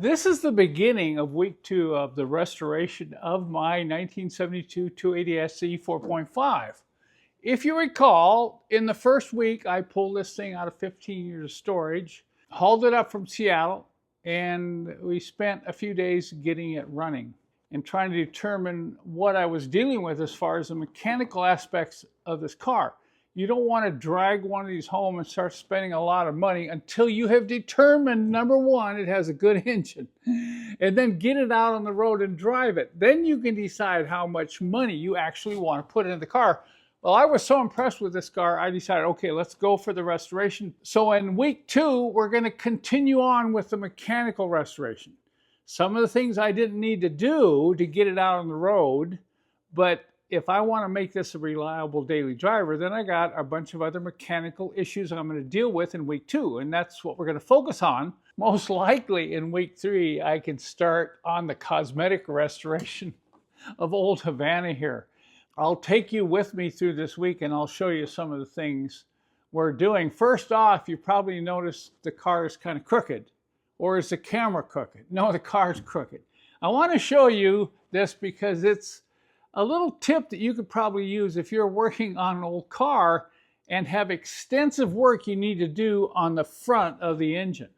This is the beginning of week 2 of the restoration of my 1972 280 SE 4.5. If you recall, in the first week, I pulled this thing out of 15 years of storage, hauled it up from Seattle, and we spent a few days getting it running and trying to determine what I was dealing with as far as the mechanical aspects of this car. You don't want to drag one of these home and start spending a lot of money until you have determined, number one, it has a good engine, and then get it out on the road and drive it. Then you can decide how much money you actually want to put into the car. Well, I was so impressed with this car, I decided, okay, let's go for the restoration. So in week 2, we're going to continue on with the mechanical restoration. Some of the things I didn't need to do to get it out on the road, but if I want to make this a reliable daily driver, then I got a bunch of other mechanical issues I'm going to deal with in week 2, and that's what we're going to focus on. Most likely in week 3, I can start on the cosmetic restoration of old Havana here. I'll take you with me through this week and I'll show you some of the things we're doing. First off, you probably noticed the car is kind of crooked. Or is the camera crooked? No, the car's crooked. I want to show you this because it's a little tip that you could probably use if you're working on an old car and have extensive work you need to do on the front of the engine.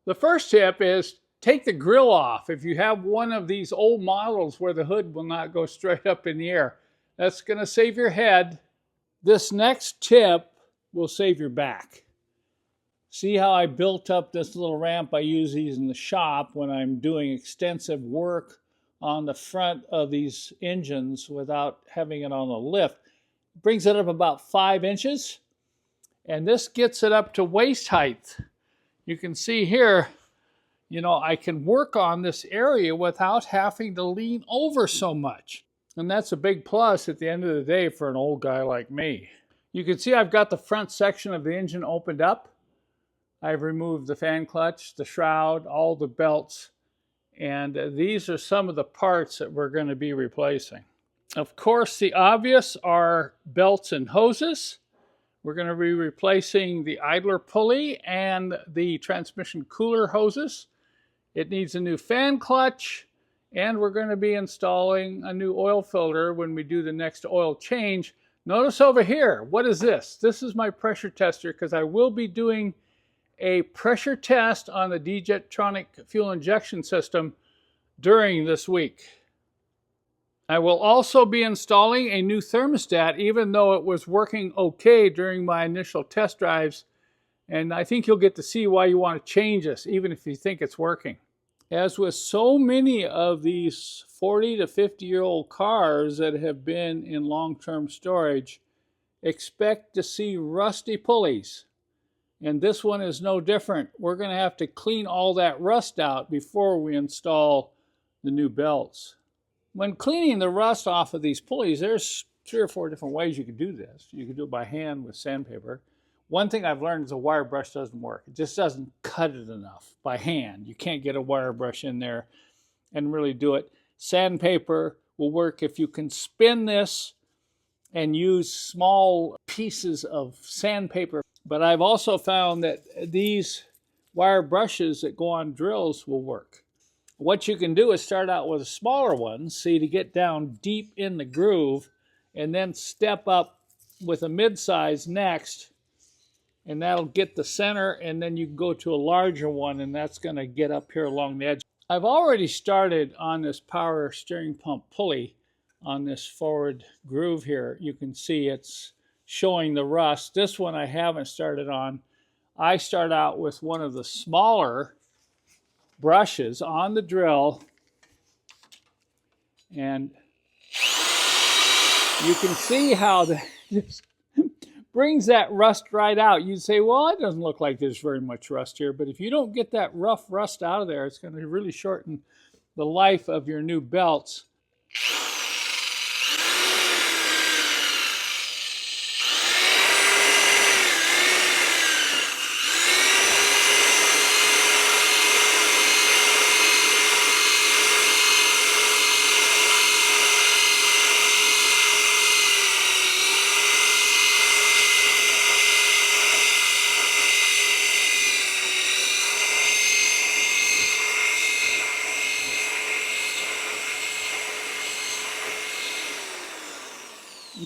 The first tip is take the grill off. If you have one of these old models where the hood will not go straight up in the air, that's going to save your head. This next tip will save your back. See how I built up this little ramp? I use these in the shop when I'm doing extensive work on the front of these engines without having it on a lift. It brings it up about 5 inches, and this gets it up to waist height. You can see here, I can work on this area without having to lean over so much. And that's a big plus at the end of the day for an old guy like me. You can see I've got the front section of the engine opened up. I've removed the fan clutch, the shroud, all the belts, and these are some of the parts that we're going to be replacing. Of course, the obvious are belts and hoses. We're going to be replacing the idler pulley and the transmission cooler hoses. It needs a new fan clutch, and we're going to be installing a new oil filter when we do the next oil change. Notice over here, what is this? This is my pressure tester because I will be doing a pressure test on the Dijetronic fuel injection system during this week. I will also be installing a new thermostat, even though it was working okay during my initial test drives, and I think you'll get to see why you want to change this, even if you think it's working. As with so many of these 40 to 50-year-old cars that have been in long-term storage, expect to see rusty pulleys. And this one is no different. We're going to have to clean all that rust out before we install the new belts. When cleaning the rust off of these pulleys, there's 3 or 4 different ways you could do this. You could do it by hand with sandpaper. One thing I've learned is a wire brush doesn't work. It just doesn't cut it enough by hand. You can't get a wire brush in there and really do it. Sandpaper will work if you can spin this and use small pieces of sandpaper. But I've also found that these wire brushes that go on drills will work. What you can do is start out with a smaller one, see, to get down deep in the groove, and then step up with a mid-size next, and that'll get the center, and then you can go to a larger one, and that's going to get up here along the edge. I've already started on this power steering pump pulley on this forward groove here. You can see it's showing the rust. This one I haven't started on. I start out with one of the smaller brushes on the drill, and you can see how this brings that rust right out. You'd say, well, it doesn't look like there's very much rust here, but if you don't get that rough rust out of there, it's going to really shorten the life of your new belts.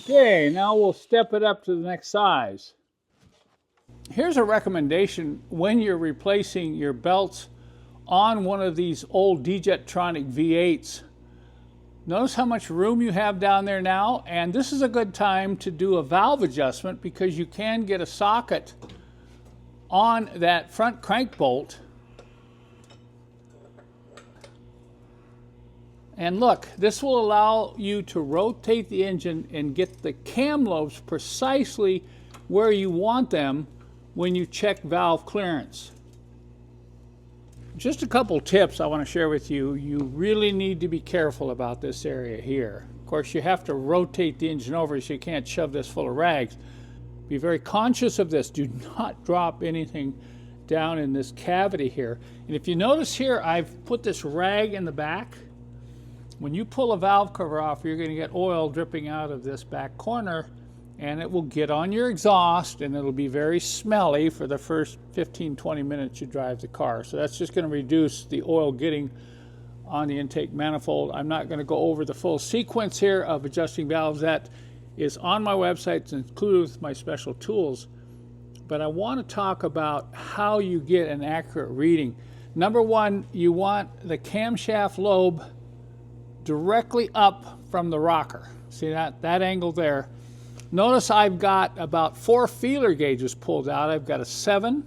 Okay, now we'll step it up to the next size. Here's a recommendation when you're replacing your belts on one of these old D-Jetronic V8s. Notice how much room you have down there now, and this is a good time to do a valve adjustment because you can get a socket on that front crank bolt. And look, this will allow you to rotate the engine and get the cam lobes precisely where you want them when you check valve clearance. Just a couple tips I want to share with you. You really need to be careful about this area here. Of course, you have to rotate the engine over so you can't shove this full of rags. Be very conscious of this. Do not drop anything down in this cavity here. And if you notice here, I've put this rag in the back. When you pull a valve cover off, you're going to get oil dripping out of this back corner, and it will get on your exhaust, and it'll be very smelly for the first 15-20 minutes you drive the car. So that's just going to reduce the oil getting on the intake manifold. I'm not going to go over the full sequence here of adjusting valves. That is on my website. It's included with my special tools. But I want to talk about how you get an accurate reading. Number one, you want the camshaft lobe directly up from the rocker. See that angle there? Notice I've got about 4 feeler gauges pulled out. I've got a 7,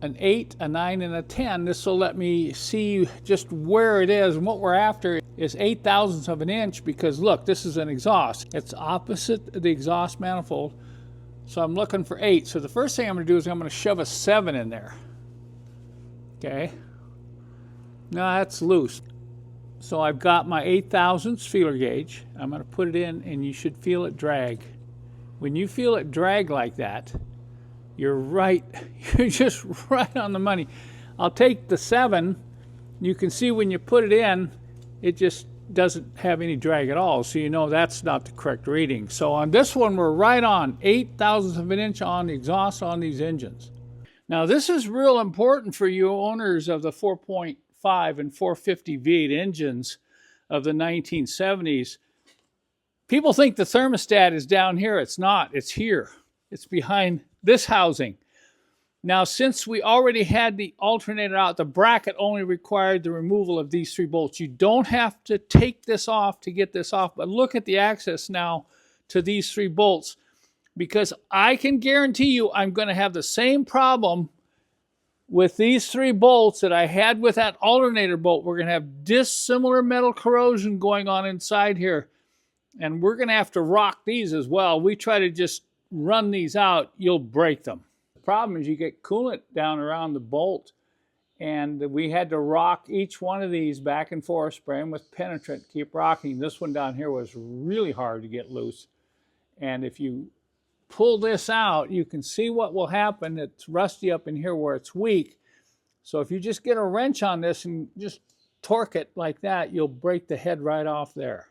an 8, a 9, and a 10. This will let me see just where it is, and what we're after is 8 thousandths of an inch, because look, this is an exhaust. It's opposite the exhaust manifold, so I'm looking for 8. So the first thing I'm going to do is I'm going to shove a 7 in there. Okay? Now that's loose. So I've got my 8 thousandths feeler gauge. I'm going to put it in, and you should feel it drag. When you feel it drag like that, you're right. You're just right on the money. I'll take the 7. You can see when you put it in, it just doesn't have any drag at all. So you know that's not the correct reading. So on this one, we're right on 8 thousandths of an inch on the exhaust on these engines. Now this is real important for you owners of the 4.5 and 450 V8 engines of the 1970s. People think the thermostat is down here. It's not. It's here. It's behind this housing. Now, since we already had the alternator out, the bracket only required the removal of these 3 bolts. You don't have to take this off to get this off, but look at the access now to these 3 bolts, because I can guarantee you I'm going to have the same problem with these 3 bolts that I had with that alternator bolt. We're going to have dissimilar metal corrosion going on inside here, and we're going to have to rock these as well. We try to just run these out, you'll break them. The problem is you get coolant down around the bolt, and we had to rock each one of these back and forth, spray them with penetrant, keep rocking. This one down here was really hard to get loose, and if you pull this out, you can see what will happen. It's rusty up in here where it's weak. So if you just get a wrench on this and just torque it like that, you'll break the head right off there.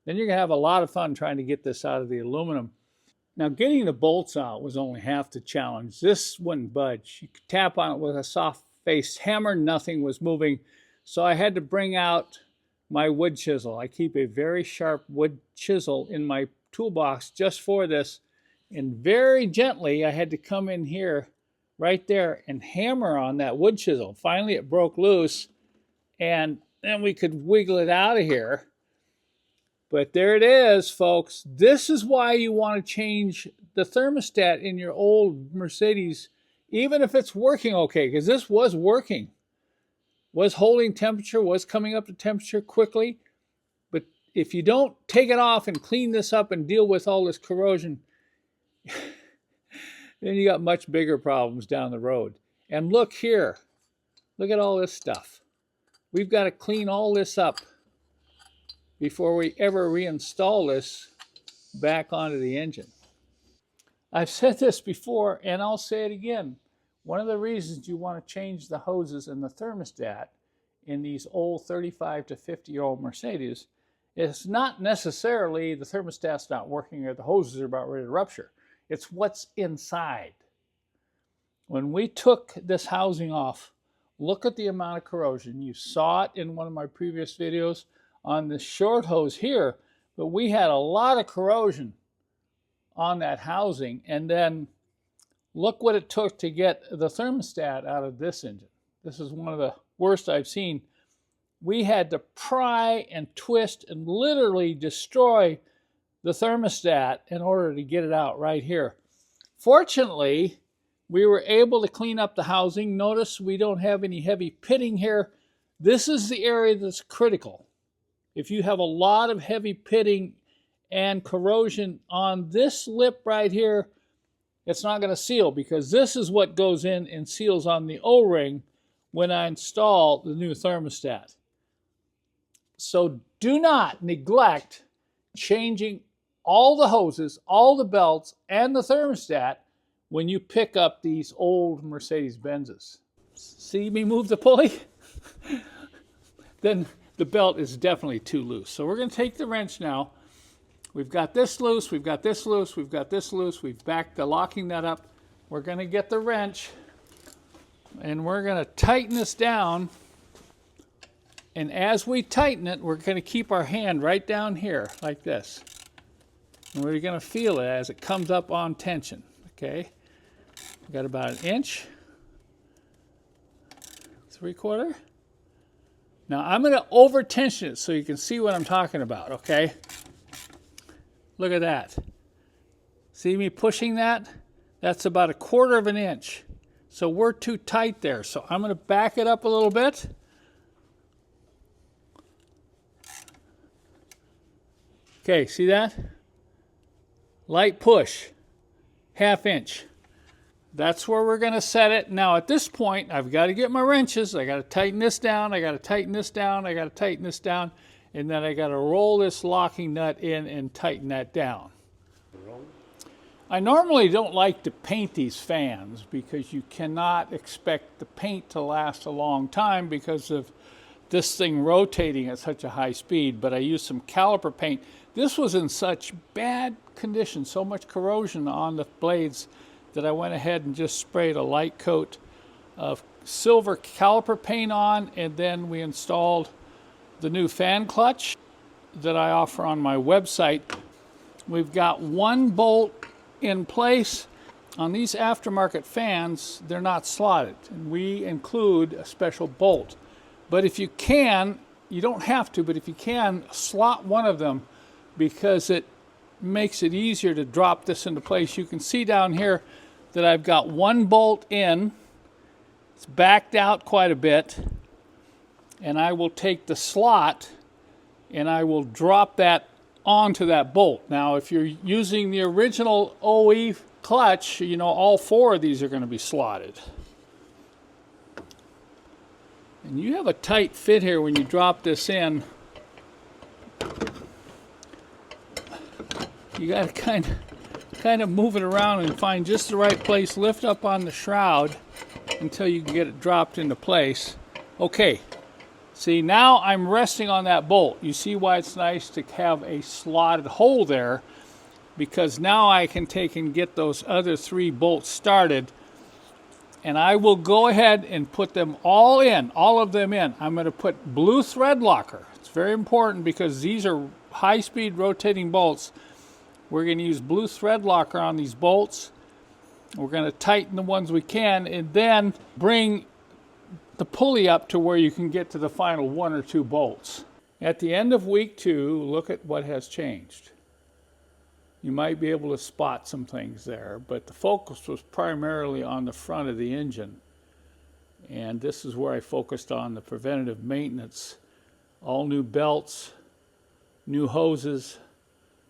Then you're going to have a lot of fun trying to get this out of the aluminum. Now, getting the bolts out was only half the challenge. This wouldn't budge. You could tap on it with a soft-faced hammer. Nothing was moving. So I had to bring out my wood chisel. I keep a very sharp wood chisel in my toolbox just for this. And very gently, I had to come in here, right there, and hammer on that wood chisel. Finally, it broke loose, and then we could wiggle it out of here. But there it is, folks. This is why you want to change the thermostat in your old Mercedes, even if it's working okay, because this was working. Was holding temperature, was coming up to temperature quickly. But if you don't take it off and clean this up and deal with all this corrosion, then you got much bigger problems down the road. And look here. Look at all this stuff. We've got to clean all this up before we ever reinstall this back onto the engine. I've said this before, and I'll say it again. One of the reasons you want to change the hoses in the thermostat in these old 35 to 50-year-old Mercedes is not necessarily the thermostat's not working or the hoses are about ready to rupture. It's what's inside. When we took this housing off, look at the amount of corrosion. You saw it in one of my previous videos on the short hose here, but we had a lot of corrosion on that housing. And then look what it took to get the thermostat out of this engine. This is one of the worst I've seen. We had to pry and twist and literally destroy the thermostat in order to get it out right here. Fortunately, we were able to clean up the housing. Notice we don't have any heavy pitting here. This is the area that's critical. If you have a lot of heavy pitting and corrosion on this lip right here, it's not going to seal, because this is what goes in and seals on the O-ring when I install the new thermostat. So do not neglect changing all the hoses, all the belts, and the thermostat when you pick up these old Mercedes-Benzes. See me move the pulley? Then the belt is definitely too loose. So we're going to take the wrench now. We've got this loose, we've got this loose, we've got this loose, we've backed the locking nut up. We're going to get the wrench and we're going to tighten this down. And as we tighten it, we're going to keep our hand right down here like this. And we're going to feel it as it comes up on tension. Okay, we've got about 1 inch, 3/4. Now I'm going to over tension it so you can see what I'm talking about. Okay, look at that. See me pushing that? That's about 1/4 inch. So we're too tight there. So I'm going to back it up a little bit. Okay, see that? Light push, 1/2 inch. That's where we're going to set it. Now at this point, I've got to get my wrenches. I got to tighten this down. I got to tighten this down. I got to tighten this down. And then I got to roll this locking nut in and tighten that down. I normally don't like to paint these fans because you cannot expect the paint to last a long time because of this thing rotating at such a high speed, but I used some caliper paint. This was in such bad condition, so much corrosion on the blades, that I went ahead and just sprayed a light coat of silver caliper paint on, and then we installed the new fan clutch that I offer on my website. We've got 1 bolt in place. On these aftermarket fans, they're not slotted, and we include a special bolt. But if you can, you don't have to, but if you can, slot one of them because it makes it easier to drop this into place. You can see down here that I've got 1 bolt in. It's backed out quite a bit. And I will take the slot and I will drop that onto that bolt. Now, if you're using the original OE clutch, you know, all 4 of these are going to be slotted. And you have a tight fit here when you drop this in. You got to kind of move it around and find just the right place. Lift up on the shroud until you can get it dropped into place. Okay. See, now I'm resting on that bolt. You see why it's nice to have a slotted hole there, because now I can take and get those other 3 bolts started. And I will go ahead and put them all in, all of them in. I'm going to put blue thread locker. It's very important because these are high-speed rotating bolts. We're going to use blue thread locker on these bolts. We're going to tighten the ones we can and then bring the pulley up to where you can get to the final 1 or 2 bolts. At the end of week 2, look at what has changed. You might be able to spot some things there, but the focus was primarily on the front of the engine. And this is where I focused on the preventative maintenance. All new belts, new hoses,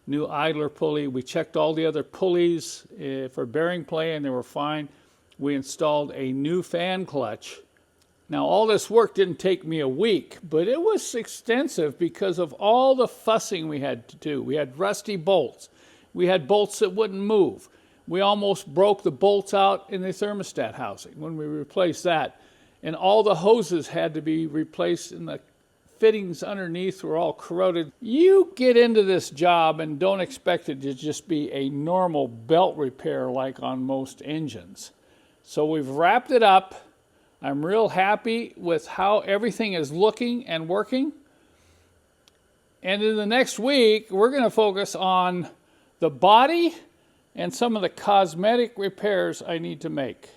new idler pulley. We checked all the other pulleys for bearing play and they were fine. We installed a new fan clutch. Now, all this work didn't take me a week, but it was extensive because of all the fussing we had to do. We had rusty bolts. We had bolts that wouldn't move. We almost broke the bolts out in the thermostat housing when we replaced that. And all the hoses had to be replaced and the fittings underneath were all corroded. You get into this job and don't expect it to just be a normal belt repair like on most engines. So we've wrapped it up. I'm real happy with how everything is looking and working. And in the next week, we're going to focus on the body and some of the cosmetic repairs I need to make.